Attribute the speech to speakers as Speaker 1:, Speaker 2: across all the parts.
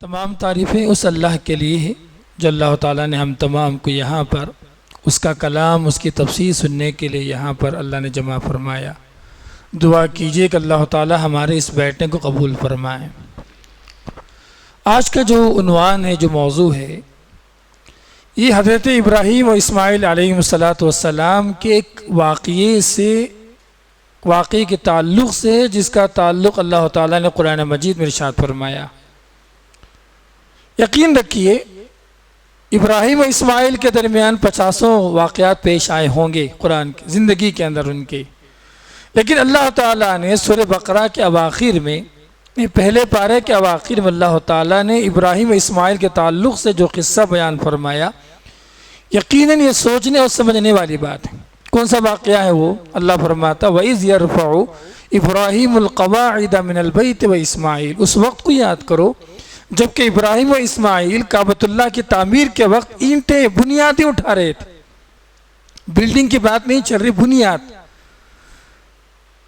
Speaker 1: تمام تعریفیں اس اللہ کے لیے ہیں جو اللہ تعالیٰ نے ہم تمام کو یہاں پر اس کا کلام، اس کی تفسیر سننے کے لیے یہاں پر اللہ نے جمع فرمایا۔ دعا کیجئے کہ اللہ تعالیٰ ہمارے اس بیٹھنے کو قبول فرمائے۔ آج کا جو عنوان ہے، جو موضوع ہے، یہ حضرت ابراہیم و اسماعیل علیہ السلام کے ایک واقعے کے تعلق سے ہے، جس کا تعلق اللہ تعالیٰ نے قرآن مجید میں ارشاد فرمایا۔ یقین رکھیے ابراہیم و اسماعیل کے درمیان 50 واقعات پیش آئے ہوں گے قرآن کی زندگی کے اندر ان کے، لیکن اللہ تعالیٰ نے سورہ بقرہ کے اواخر میں، پہلے پارے کے اواخر میں اللہ تعالیٰ نے ابراہیم و اسماعیل کے تعلق سے جو قصہ بیان فرمایا، یقیناً یہ سوچنے اور سمجھنے والی بات ہے۔ کون سا واقعہ ہے وہ؟ اللہ فرماتا وَإِذْ يَرْفَعُ إِبْرَاهِيمُ الْقَوَاعِدَ مِنَ الْبَيْتِ وَإِسْمَاعِيلُ، اس وقت کو یاد کرو جبکہ ابراہیم و اسماعیل کعبۃ اللہ کی تعمیر کے وقت اینٹیں، بنیادیں اٹھا رہے تھے۔ بلڈنگ کی بات نہیں چل رہی، بنیاد۔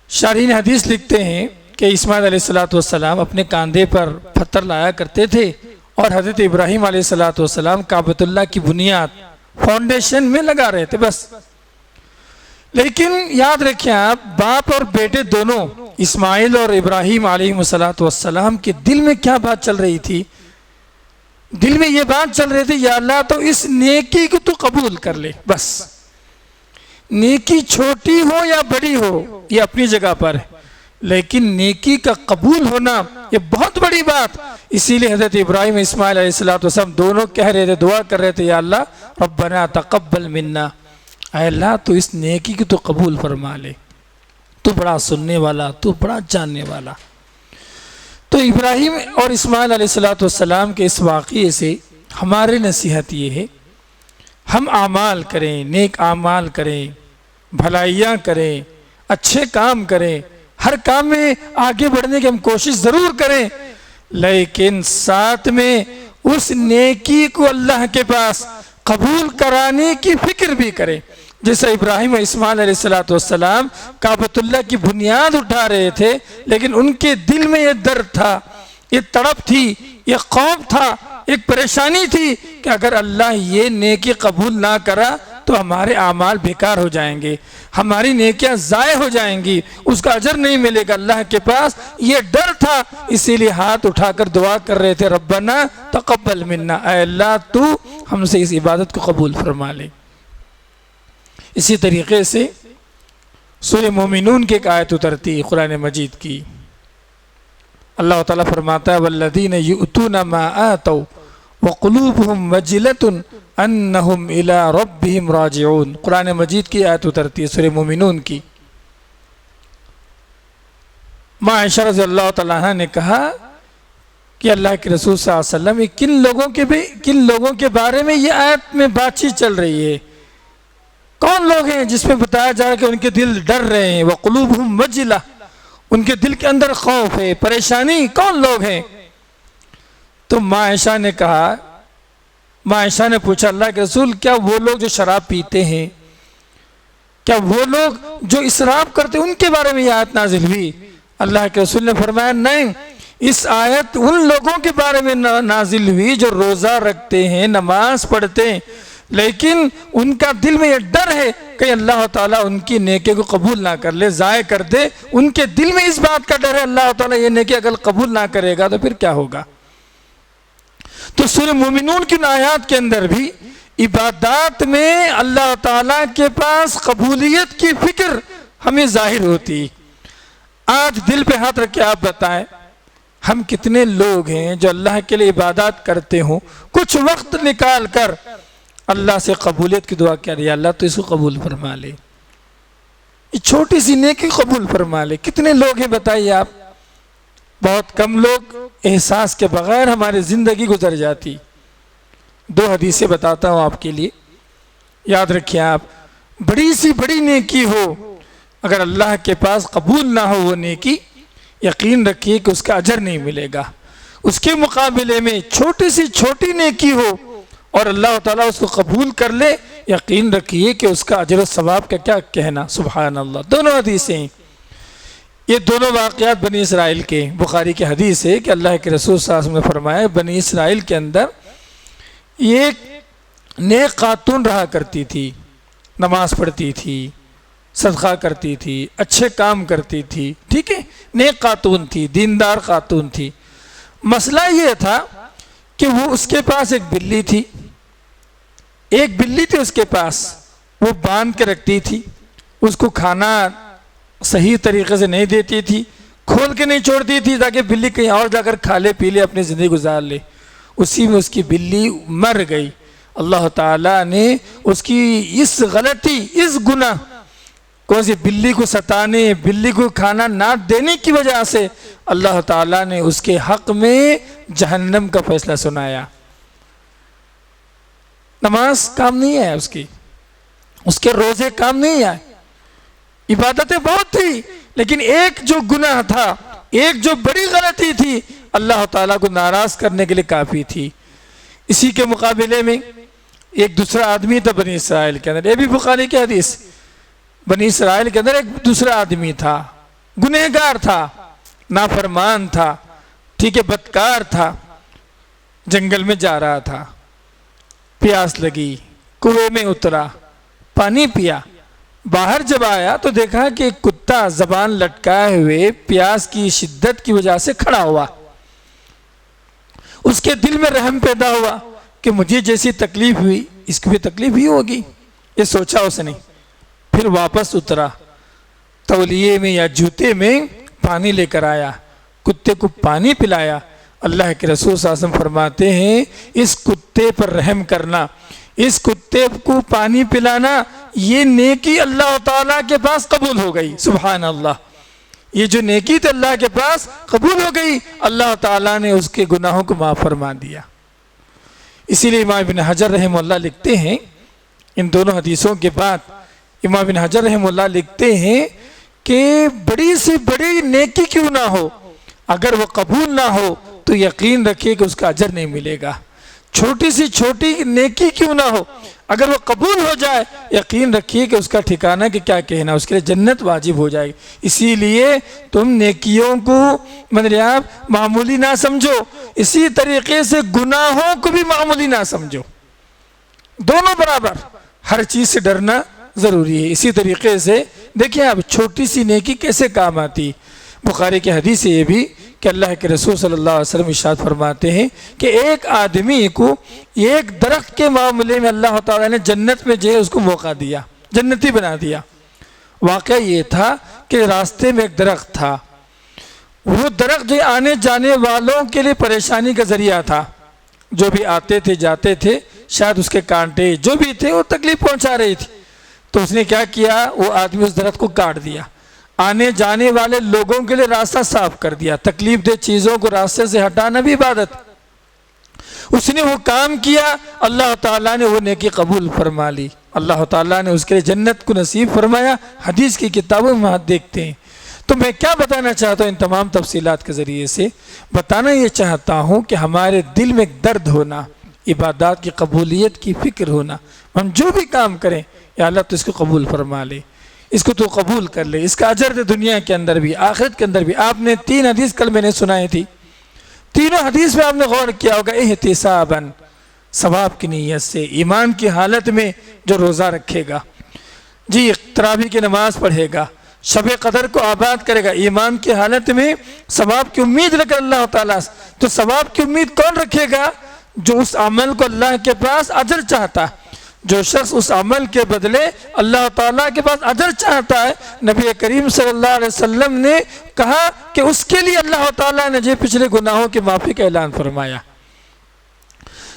Speaker 1: شارحین حدیث لکھتے ہیں کہ اسماعیل علیہ السلام اپنے کاندھے پر پتھر لایا کرتے تھے اور حضرت ابراہیم علیہ السلام کعبۃ اللہ کی بنیاد، فاؤنڈیشن میں لگا رہے تھے بس۔ لیکن یاد رکھیں آپ، باپ اور بیٹے دونوں، اسماعیل اور ابراہیم علیہ السلام کے دل میں کیا بات چل رہی تھی؟ دل میں یہ بات چل رہی تھی، یا اللہ تو اس نیکی کو تو قبول کر لے بس۔ نیکی چھوٹی ہو یا بڑی ہو یہ اپنی جگہ پر ہے، لیکن نیکی کا قبول ہونا یہ بہت بڑی بات۔ اسی لیے حضرت ابراہیم اسماعیل علیہ السلام دونوں کہہ رہے تھے، دعا کر رہے تھے، یا اللہ ربنا تقبل منا، اے اللہ تو اس نیکی کی تو قبول فرما لے، تو بڑا سننے والا، تو بڑا جاننے والا۔ تو ابراہیم اور اسماعیل علیہ السلام کے اس واقعے سے ہماری نصیحت یہ ہے، ہم اعمال کریں، نیک اعمال کریں، بھلائیاں کریں، اچھے کام کریں، ہر کام میں آگے بڑھنے کی ہم کوشش ضرور کریں، لیکن ساتھ میں اس نیکی کو اللہ کے پاس قبول کرانے کی فکر بھی کریں۔ جیسے ابراہیم و اسماعیل علیہ السلام کعبۃ اللہ کی بنیاد اٹھا رہے تھے، لیکن ان کے دل میں یہ درد تھا، یہ تڑپ تھی، یہ خوف تھا، ایک پریشانی تھی کہ اگر اللہ یہ نیکی قبول نہ کرا تو ہمارے اعمال بیکار ہو جائیں گے، ہماری نیکیاں ضائع ہو جائیں گی، اس کا اجر نہیں ملے گا اللہ کے پاس۔ یہ ڈر تھا، اسی لیے ہاتھ اٹھا کر دعا کر رہے تھے، ربنا تقبل منا، اے اللہ تو ہم سے اس عبادت کو قبول فرما لے۔ اسی طریقے سے سورہ مومنون کی ایک آیت اترتی قرآن مجید کی، اللہ تعالیٰ فرماتا ہے والذین یؤتون ما آتوا وقلوبهم وجلة انہم الی ربہم راجعون، قرآن مجید کی آیت اترتی ہے سورہ مومنون کی۔ ماں عائشہ رضی اللہ تعالیٰ عنہ نے کہا کہ اللہ کے رسول صلی اللہ علیہ وسلم کن لوگوں کے بارے میں یہ آیت میں بات چیت چل رہی ہے؟ کون لوگ ہیں جس میں بتایا جائے کہ ان کے دل ڈر رہے ہیں، وَقُلُوبُهُمْ وَجِلَةٌ، ان کے دل کے اندر خوف ہے، پریشانی؟ کون لوگ ہیں؟ تو ماں عائشہ نے کہا، ماں عائشہ نے پوچھا اللہ کے رسول کیا وہ لوگ جو شراب پیتے ہیں، کیا وہ لوگ جو اسراف کرتے ہیں، ان کے بارے میں یہ آیت نازل ہوئی؟ اللہ کے رسول نے فرمایا نہیں، اس آیت ان لوگوں کے بارے میں نازل ہوئی جو روزہ رکھتے ہیں، نماز پڑھتے ہیں، لیکن ان کا دل میں یہ ڈر ہے کہ اللہ تعالیٰ ان کی نیکی کو قبول نہ کر لے، ضائع کر دے۔ ان کے دل میں اس بات کا ڈر ہے اللہ تعالیٰ یہ نیکی اگر قبول نہ کرے گا تو پھر کیا ہوگا۔ تو سورہ مومنون کی آیات کے اندر بھی عبادات میں اللہ تعالیٰ کے پاس قبولیت کی فکر ہمیں ظاہر ہوتی۔ آج دل پہ ہاتھ رکھ کے آپ بتائیں، ہم کتنے لوگ ہیں جو اللہ کے لیے عبادات کرتے ہوں، کچھ وقت نکال کر اللہ سے قبولیت کی دعا کیا، یا اللہ تو اس کو قبول فرما لے، یہ چھوٹی سی نیکی قبول فرما لے۔ کتنے لوگ ہیں بتائیے آپ؟ بہت کم لوگ، احساس کے بغیر ہماری زندگی گزر جاتی۔ 2 حدیثیں بتاتا ہوں آپ کے لیے، یاد رکھیں آپ، بڑی سی بڑی نیکی ہو، اگر اللہ کے پاس قبول نہ ہو وہ نیکی، یقین رکھیے کہ اس کا اجر نہیں ملے گا۔ اس کے مقابلے میں چھوٹی سی چھوٹی نیکی ہو اور اللہ تعالیٰ اس کو قبول کر لے، یقین رکھیے کہ اس کا اجر و ثواب کا کیا کہنا، سبحان اللہ۔ دونوں حدیثیں ہیں۔ یہ دونوں واقعات بنی اسرائیل کے، بخاری کی حدیث ہے کہ اللہ کے رسول صلی اللہ علیہ وسلم نے فرمایا بنی اسرائیل کے اندر ایک نیک خاتون رہا کرتی تھی، نماز پڑھتی تھی، صدقہ کرتی تھی، اچھے کام کرتی تھی، ٹھیک ہے، نیک خاتون تھی، دیندار خاتون تھی۔ مسئلہ یہ تھا کہ وہ اس کے پاس ایک بلی تھی، ایک بلی تھی اس کے پاس، وہ باندھ کے رکھتی تھی، اس کو کھانا صحیح طریقے سے نہیں دیتی تھی، کھول کے نہیں چھوڑتی تھی تاکہ بلی کہیں اور جا کر کھا لے پی لے اپنی زندگی گزار لے۔ اسی میں اس کی بلی مر گئی۔ اللہ تعالیٰ نے اس کی اس غلطی، اس گناہ کون سی بلی کو ستانے، بلی کو کھانا نہ دینے کی وجہ سے اللہ تعالیٰ نے اس کے حق میں جہنم کا فیصلہ سنایا۔ نماز کام نہیں آیا اس کے روزے کام نہیں آئے، عبادتیں بہت تھی، لیکن ایک جو گناہ تھا، ایک جو بڑی غلطی تھی، اللہ تعالیٰ کو ناراض کرنے کے لیے کافی تھی۔ اسی کے مقابلے میں ایک دوسرا آدمی تھا بنی اسرائیل کے اندر، یہ بھی بخاری کی حدیث، بنی اسرائیل کے اندر ایک دوسرا آدمی تھا، گنہگار تھا، نافرمان تھا، ٹھیک ہے، بدکار تھا، جنگل میں جا رہا تھا، پیاس لگی، کنویں میں اترا، پانی پیا، باہر جب آیا تو دیکھا کہ ایک کتا زبان لٹکائے ہوئے پیاس کی شدت کی وجہ سے کھڑا ہوا۔ اس کے دل میں رحم پیدا ہوا کہ مجھے جیسی تکلیف ہوئی اس کو بھی تکلیف ہی ہوگی، یہ سوچا اس نے۔ پھر واپس اترا، تولیے میں یا جوتے میں پانی لے کر آیا، کتے کو پانی پلایا۔ اللہ کے رسول صلی اللہ علیہ وسلم فرماتے ہیں اس کتے پر رحم کرنا، اس کتے کو پانی پلانا، یہ نیکی اللہ تعالیٰ کے پاس قبول ہو گئی۔ سبحان اللہ، یہ جو نیکی تھی اللہ کے پاس قبول ہو گئی، اللہ تعالیٰ نے اس کے گناہوں کو معاف فرما دیا۔ اسی لیے امام ابن حجر رحمہ اللہ لکھتے ہیں، ان دونوں حدیثوں کے بعد امام ابن حجر رحمہ اللہ لکھتے ہیں کہ بڑی سے بڑی نیکی کیوں نہ ہو، اگر وہ قبول نہ ہو تو یقین رکھیے کہ اس کا اجر نہیں ملے گا۔ چھوٹی سی چھوٹی نیکی کیوں نہ ہو، اگر وہ قبول ہو جائے یقین رکھیے کہ اس کا ٹھکانہ کہ کیا کہنا، اس کے لیے جنت واجب ہو جائے گی۔ اسی لیے تم نیکیوں کو معمولی نہ سمجھو، اسی طریقے سے گناہوں کو بھی معمولی نہ سمجھو، دونوں برابر، ہر چیز سے ڈرنا ضروری ہے۔ اسی طریقے سے دیکھیں اب چھوٹی سی نیکی کیسے کام آتی۔ بخاری کی حدیث ہے یہ بھی کہ اللہ کے رسول صلی اللہ علیہ وسلم ارشاد فرماتے ہیں کہ ایک آدمی کو ایک درخت کے معاملے میں اللہ تعالیٰ نے جنت میں جو ہے اس کو موقع دیا، جنتی بنا دیا۔ واقعہ یہ تھا کہ راستے میں ایک درخت تھا، وہ درخت جو آنے جانے والوں کے لیے پریشانی کا ذریعہ تھا، جو بھی آتے تھے جاتے تھے شاید اس کے کانٹے جو بھی تھے وہ تکلیف پہنچا رہی تھی، تو اس نے کیا کیا، وہ آدمی اس درخت کو کاٹ دیا، آنے جانے والے لوگوں کے لیے راستہ صاف کر دیا۔ تکلیف دہ چیزوں کو راستے سے ہٹانا بھی عبادت، اس نے وہ کام کیا، اللہ تعالیٰ نے وہ نیکی قبول فرما لی، اللہ تعالیٰ نے اس کے لیے جنت کو نصیب فرمایا۔ حدیث کی کتابوں میں دیکھتے ہیں۔ تو میں کیا بتانا چاہتا ہوں ان تمام تفصیلات کے ذریعے سے، بتانا یہ چاہتا ہوں کہ ہمارے دل میں ایک درد ہونا، عبادات کی قبولیت کی فکر ہونا، ہم جو بھی کام کریں یا اللہ تو اس کو قبول فرما لے، اس کو تو قبول کر لے، اس کا اجر دے دنیا کے اندر بھی آخرت کے اندر بھی۔ آپ نے 3 حدیث کل میں نے سنائی تھی، تینوں حدیث میں آپ نے غور کیا ہوگا، احتساباً، ثواب کی نیت سے، ایمان کی حالت میں جو روزہ رکھے گا، جی تراویح کی نماز پڑھے گا، شب قدر کو آباد کرے گا، ایمان کی حالت میں ثواب کی امید رکھے اللہ تعالیٰ سے۔ تو ثواب کی امید کون رکھے گا؟ جو اس عمل کو اللہ کے پاس اجر چاہتا ہے، جو شخص اس عمل کے بدلے اللہ تعالیٰ کے پاس اجر چاہتا ہے۔ نبی کریم صلی اللہ علیہ وسلم نے کہا کہ اس کے لیے اللہ تعالیٰ نے جو پچھلے گناہوں کی معافی کا اعلان فرمایا۔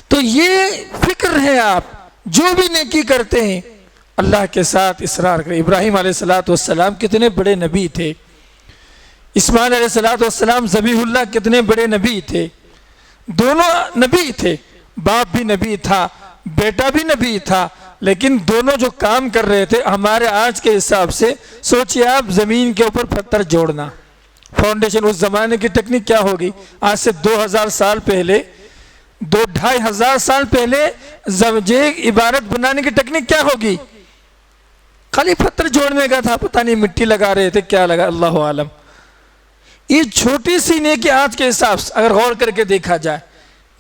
Speaker 1: تو یہ فکر ہے، آپ جو بھی نیکی کرتے ہیں اللہ کے ساتھ اصرار کریں۔ ابراہیم علیہ السلام کتنے بڑے نبی تھے، اسماعیل علیہ السلام ذبیح اللہ کتنے بڑے نبی تھے، دونوں نبی تھے، باپ بھی نبی تھا، بیٹا بھی نبی تھا، لیکن دونوں جو کام کر رہے تھے ہمارے آج کے حساب سے، سوچئے آپ زمین کے اوپر پتھر جوڑنا، فاؤنڈیشن، اس زمانے کی ٹیکنیک کیا ہوگی؟ آج سے 2000 سال پہلے، 2500 سال پہلے عبارت بنانے کی ٹیکنیک کیا ہوگی؟ خالی پتھر جوڑنے کا تھا، پتہ نہیں مٹی لگا رہے تھے کیا لگا، اللہ عالم۔ یہ چھوٹی سی نیکی آج کے حساب سے اگر غور کر کے دیکھا جائے،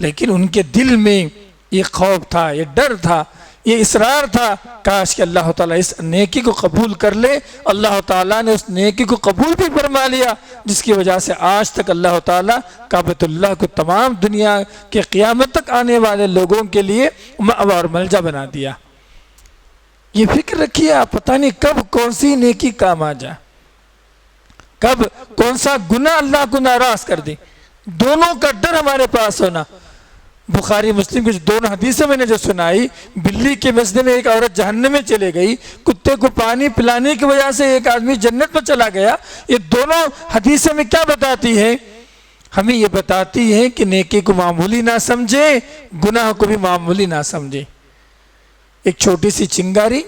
Speaker 1: لیکن ان کے دل میں یہ خوف تھا، یہ ڈر تھا، یہ اصرار تھا، کاش کہ اللہ تعالیٰ اس نیکی کو قبول کر لے۔ اللہ تعالیٰ نے اس نیکی کو قبول بھی فرما لیا، جس کی وجہ سے آج تک اللہ تعالیٰ کعبۃ اللہ کو تمام دنیا کے قیامت تک آنے والے لوگوں کے لیے مأوی اور ملجا بنا دیا۔ یہ فکر رکھیے آپ، پتہ نہیں کب کون سی نیکی کام آ جائے، کب کون سا گناہ اللہ کو ناراض کر دے۔ دونوں کا ڈر ہمارے پاس ہونا۔ بخاری مسلم کی دونوں حدیثیں میں نے جو سنائی، بلی کے مسجد میں ایک عورت جہنم میں چلے گئی، کتے کو پانی پلانے کی وجہ سے ایک آدمی جنت میں چلا گیا، یہ دونوں حدیثیں میں کیا بتاتی ہیں؟ ہمیں یہ بتاتی ہے کہ نیکی کو معمولی نہ سمجھے، گناہ کو بھی معمولی نہ سمجھے۔ ایک چھوٹی سی چنگاری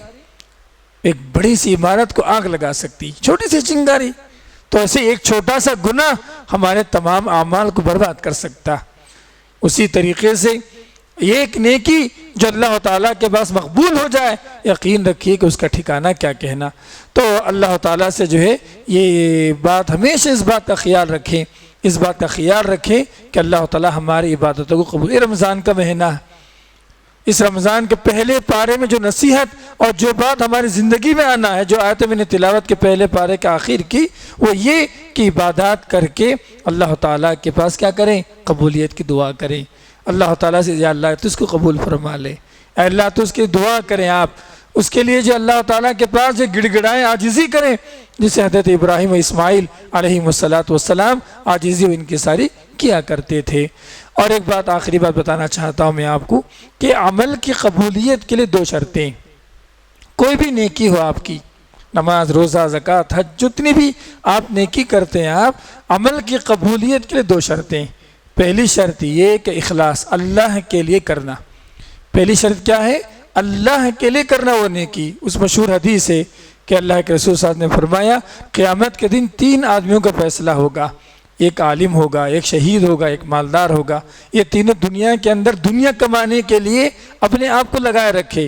Speaker 1: ایک بڑی سی عمارت کو آگ لگا سکتی، چھوٹی سی چنگاری۔ تو ایسے ایک چھوٹا سا گناہ ہمارے تمام اعمال کو برباد کر سکتا۔ اسی طریقے سے ایک نیکی جو اللہ تعالیٰ کے پاس مقبول ہو جائے، یقین رکھیے کہ اس کا ٹھکانہ کیا کہنا۔ تو اللہ تعالیٰ سے جو ہے یہ بات، ہمیشہ اس بات کا خیال رکھیں، اس بات کا خیال رکھیں کہ اللہ تعالیٰ ہماری عبادتوں کو قبول۔ یہ رمضان کا مہینہ ہے، اس رمضان کے پہلے پارے میں جو نصیحت اور جو بات ہماری زندگی میں آنا ہے، جو آیت میں نے تلاوت کے پہلے پارے کے آخر کی، وہ یہ کہ عبادات کر کے اللہ تعالیٰ کے پاس کیا کریں؟ قبولیت کی دعا کریں۔ اللہ تعالیٰ سے یا اللہ تو اس کو قبول فرما لے، اے اللہ تو اس کی دعا کریں آپ، اس کے لیے جو اللہ تعالیٰ کے پاس جو گڑ گڑائیں، عاجزی کریں، جسے حضرت ابراہیم و اسماعیل علیہ السلام عاجزی و انکساری کیا کرتے تھے۔ اور ایک بات، آخری بات بتانا چاہتا ہوں میں آپ کو کہ عمل کی قبولیت کے لیے دو شرطیں، کوئی بھی نیکی ہو آپ کی، نماز، روزہ، زکوٰۃ، حج، جتنی بھی آپ نیکی کرتے ہیں، آپ عمل کی قبولیت کے لیے دو شرطیں۔ پہلی شرط یہ کہ اخلاص، اللہ کے لیے کرنا۔ پہلی شرط کیا ہے؟ اللہ کے لیے کرنا وہ نیکی۔ اس مشہور حدیث ہے کہ اللہ کے رسول صلی اللہ علیہ وسلم نے فرمایا قیامت کے دن 3 آدمیوں کا فیصلہ ہوگا، ایک عالم ہوگا، ایک شہید ہوگا، ایک مالدار ہوگا۔ یہ تینوں دنیا کے اندر دنیا کمانے کے لیے اپنے آپ کو لگائے رکھے۔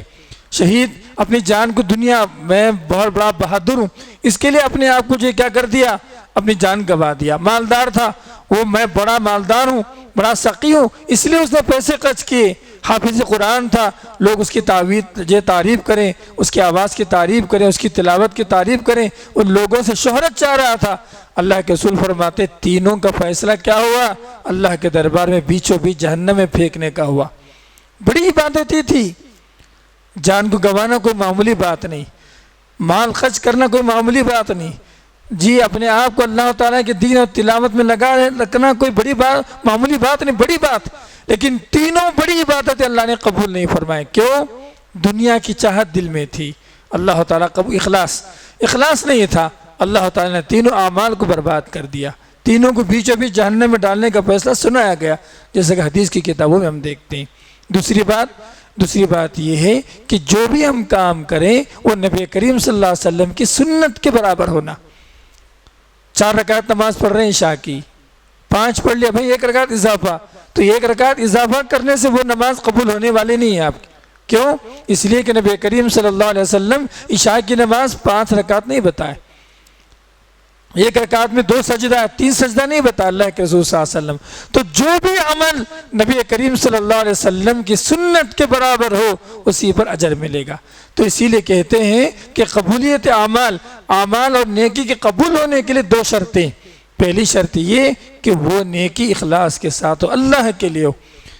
Speaker 1: شہید اپنی جان کو، دنیا میں بہت بڑا بہادر ہوں، اس کے لیے اپنے آپ کو جو کیا کر دیا؟ اپنی جان گوا دیا۔ مالدار تھا وہ، میں بڑا مالدار ہوں، بڑا سخی ہوں، اس لیے اس نے پیسے خرچ کیے۔ حافظ قرآن تھا، لوگ اس کی تعریف کریں، اس کی آواز کی تعریف کریں، اس کی تلاوت کی تعریف کریں، ان لوگوں سے شہرت چاہ رہا تھا۔ اللہ کے رسول فرماتے تینوں کا فیصلہ کیا ہوا؟ اللہ کے دربار میں بیچوں بیچ جہنم میں پھینکنے کا ہوا۔ بڑی عبادتیں تھی، جان کو گنوانا کوئی معمولی بات نہیں، مال خرچ کرنا کوئی معمولی بات نہیں، جی اپنے آپ کو اللہ تعالیٰ کے دین اور تلاوت میں لگا رکھنا کوئی بڑی بات، معمولی بات نہیں، بڑی بات۔ لیکن تینوں بڑی عبادتیں اللہ نے قبول نہیں فرمائے۔ کیوں؟ دنیا کی چاہت دل میں تھی، اللہ تعالیٰ قبول، اخلاص نہیں تھا، اللہ تعالیٰ نے تینوں اعمال کو برباد کر دیا، تینوں کو بیچوں بیچ جہنم میں ڈالنے کا فیصلہ سنایا گیا، جیسے کہ حدیث کی کتابوں میں ہم دیکھتے ہیں۔ دوسری بات یہ ہے کہ جو بھی ہم کام کریں وہ نبی کریم صلی اللہ علیہ وسلم کی سنت کے برابر ہونا۔ 4 رکعت نماز پڑھ رہے ہیں عشاء کی، 5 پڑھ لیا، بھائی 1 رکعت اضافہ، تو 1 رکعت اضافہ کرنے سے وہ نماز قبول ہونے والی نہیں ہے آپ کی۔ کیوں؟ اس لیے کہ نبی کریم صلی اللہ علیہ وسلم عشاء کی نماز 5 رکعت نہیں بتائے، 1 رکعت میں 2 سجدہ، 3 سجدہ نہیں بتا اللہ کے رسول صلی اللہ علیہ وسلم۔ تو جو بھی عمل نبی کریم صلی اللہ علیہ وسلم کی سنت کے برابر ہو اسی پر اجر ملے گا۔ تو اسی لیے کہتے ہیں کہ قبولیت اعمال اور نیکی کے قبول ہونے کے لیے 2 شرطیں۔ پہلی شرط یہ کہ وہ نیکی اخلاص کے ساتھ ہو، اللہ کے لیے ہو،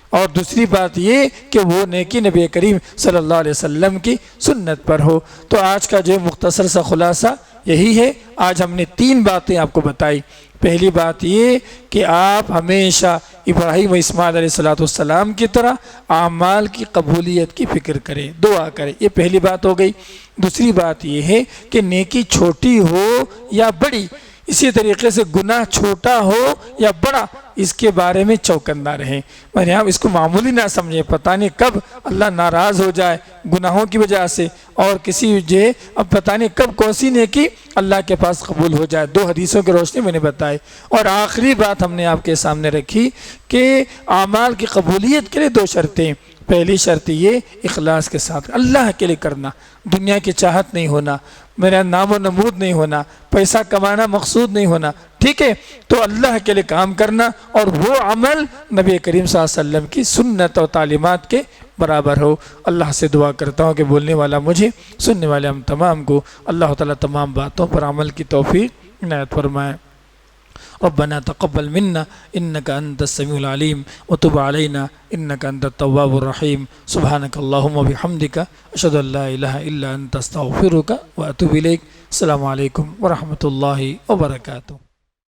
Speaker 1: اور دوسری بات یہ کہ وہ نیکی نبی کریم صلی اللہ علیہ وسلم کی سنت پر ہو۔ تو آج کا جو مختصر سا خلاصہ یہی ہے۔ آج ہم نے 3 باتیں آپ کو بتائی۔ پہلی بات یہ کہ آپ ہمیشہ ابراہیم و اسماعیل علیہ السلام کی طرح اعمال کی قبولیت کی فکر کریں، دعا کریں، یہ پہلی بات ہو گئی۔ دوسری بات یہ ہے کہ نیکی چھوٹی ہو یا بڑی، اسی طریقے سے گناہ چھوٹا ہو یا بڑا، اس کے بارے میں چوکندہ رہیں، یعنی آپ اس کو معمولی نہ سمجھیں، پتہ نہیں کب اللہ ناراض ہو جائے گناہوں کی وجہ سے، اور کسی اب پتہ نہیں کب کون سی نیکی اللہ کے پاس قبول ہو جائے۔ 2 حدیثوں کی روشنی میں نے بتائی۔ اور آخری بات ہم نے آپ کے سامنے رکھی کہ اعمال کی قبولیت کے لیے 2 شرطیں۔ پہلی شرط یہ اخلاص کے ساتھ اللہ کے لیے کرنا، دنیا کی چاہت نہیں ہونا، میرا نام و نمود نہیں ہونا، پیسہ کمانا مقصود نہیں ہونا، ٹھیک ہے؟ تو اللہ کے لیے کام کرنا، اور وہ عمل نبی کریم صلی اللہ علیہ وسلم کی سنت اور تعلیمات کے برابر ہو۔ اللہ سے دعا کرتا ہوں کہ بولنے والا مجھے، سننے والے ہم تمام کو اللہ تعالیٰ تمام باتوں پر عمل کی توفیق عنایت فرمائے۔ ربنا تقبل منا انك انت السميع العليم وتب علينا انك انت التواب الرحيم سبحانك اللهم وبحمدك اشهد ان لا اله الا انت استغفرك واتوب اليك۔ السلام علیکم ورحمۃ اللہ وبرکاتہ۔